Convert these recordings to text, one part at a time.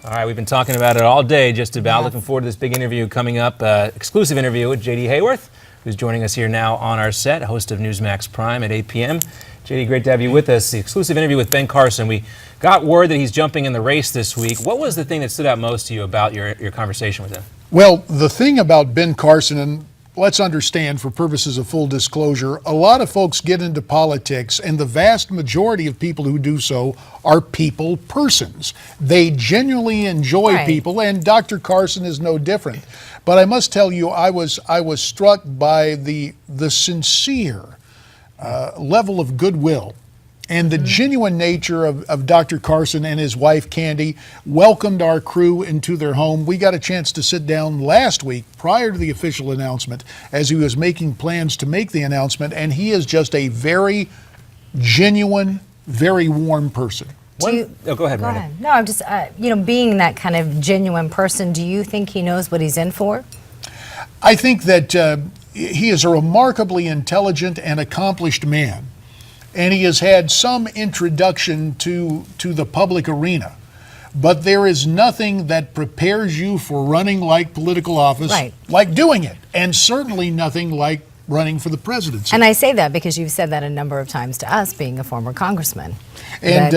All right, we've been talking about it all day, just about. Looking forward to this big interview coming up, exclusive interview with J.D. Hayworth, who's joining us here now on our set, host of Newsmax Prime at 8 p.m. J.D., great to have you with us. The exclusive interview with Ben Carson. We got word that he's jumping in the race this week. What was the thing that stood out most to you about your conversation with him? Well, the thing about Ben Carson, and let's understand for purposes of full disclosure, a lot of folks get into politics, and the vast majority of people who do so are people persons. They genuinely enjoy people, and Dr. Carson is no different. But I must tell you, I was struck by the sincere level of goodwill and the genuine nature of Dr. Carson and his wife, Candy, welcomed our crew into their home. We got a chance to sit down last week prior to the official announcement as he was making plans to make the announcement, and he is just a very genuine, very warm person. Go ahead, Miranda. No, I'm just, being that kind of genuine person, do you think he knows what he's in for? I think that he is a remarkably intelligent and accomplished man. And he has had some introduction to the public arena. But there is nothing that prepares you for running like political office, like doing it. And certainly nothing like running for the presidency. And I say that because you've said that a number of times to us, being a former congressman. And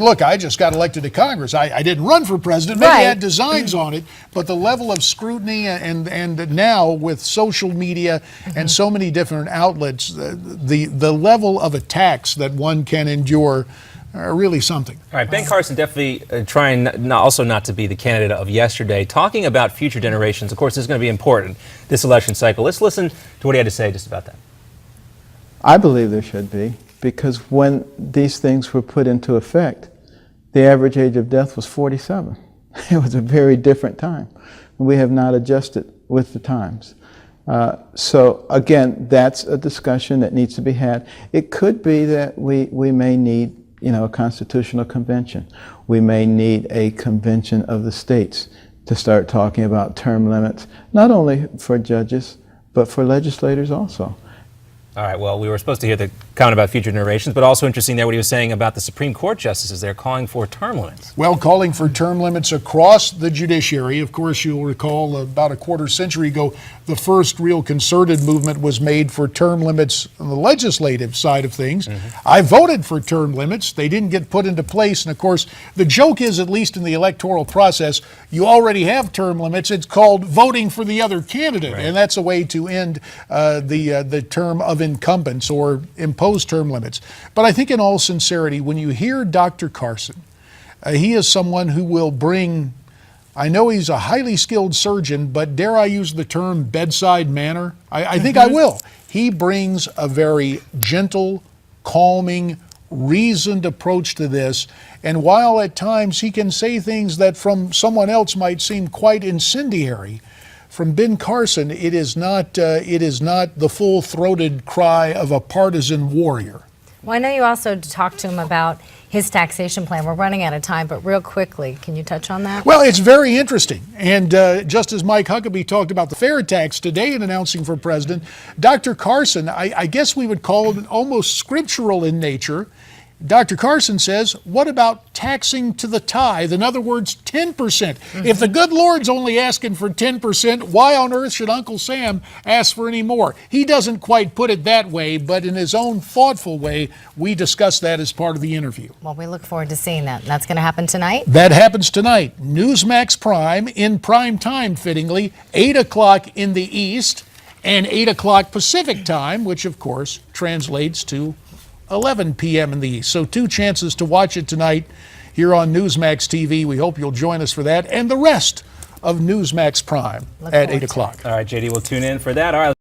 look, I just got elected to Congress. I didn't run for president, maybe I had designs on it, but the level of scrutiny and now with social media and so many different outlets, the level of attacks that one can endure are really something. All right, Ben Carson definitely trying not to be the candidate of yesterday, talking about future generations. Of course, this is going to be important, this election cycle. Let's listen to what he had to say just about that. I believe there should be, because when these things were put into effect, the average age of death was 47. It was a very different time. We have not adjusted with the times. So again, that's a discussion that needs to be had. It could be that we may need a constitutional convention. We may need a convention of the states to start talking about term limits, not only for judges, but for legislators also. All right, well, we were supposed to hear the comment about future generations, but also interesting there what he was saying about the Supreme Court justices. They're calling for term limits. Well, calling for term limits across the judiciary. Of course, you'll recall about a quarter century ago, the first real concerted movement was made for term limits on the legislative side of things. I voted for term limits. They didn't get put into place. And of course, the joke is, at least in the electoral process, you already have term limits. It's called voting for the other candidate. And that's a way to end the term of incumbents or impose term limits. But I think in all sincerity, when you hear Dr. Carson, he is someone who will bring, I know he's a highly skilled surgeon, but dare I use the term bedside manner? I think I will. He brings a very gentle, calming, reasoned approach to this. And while at times he can say things that from someone else might seem quite incendiary, from Ben Carson, it is not the full-throated cry of a partisan warrior. Well, I know you also talked to him about his taxation plan. We're running out of time, but real quickly, can you touch on that? Well, it's very interesting. And just as Mike Huckabee talked about the fair tax today in announcing for president, Dr. Carson, I guess we would call it almost scriptural in nature. Dr. Carson says, what about taxing to the tithe? In other words, 10%. If the good Lord's only asking for 10%, why on earth should Uncle Sam ask for any more? He doesn't quite put it that way, but in his own thoughtful way, we discussed that as part of the interview. Well, we look forward to seeing that. That's going to happen tonight? That happens tonight. Newsmax Prime, in prime time, fittingly, 8 o'clock in the East and 8 o'clock Pacific time, which, of course, translates to 11 p.m. in the East. So 2 chances to watch it tonight here on Newsmax TV. We hope you'll join us for that and the rest of Newsmax Prime at 8 o'clock. All right, JD, we'll tune in for that. All right.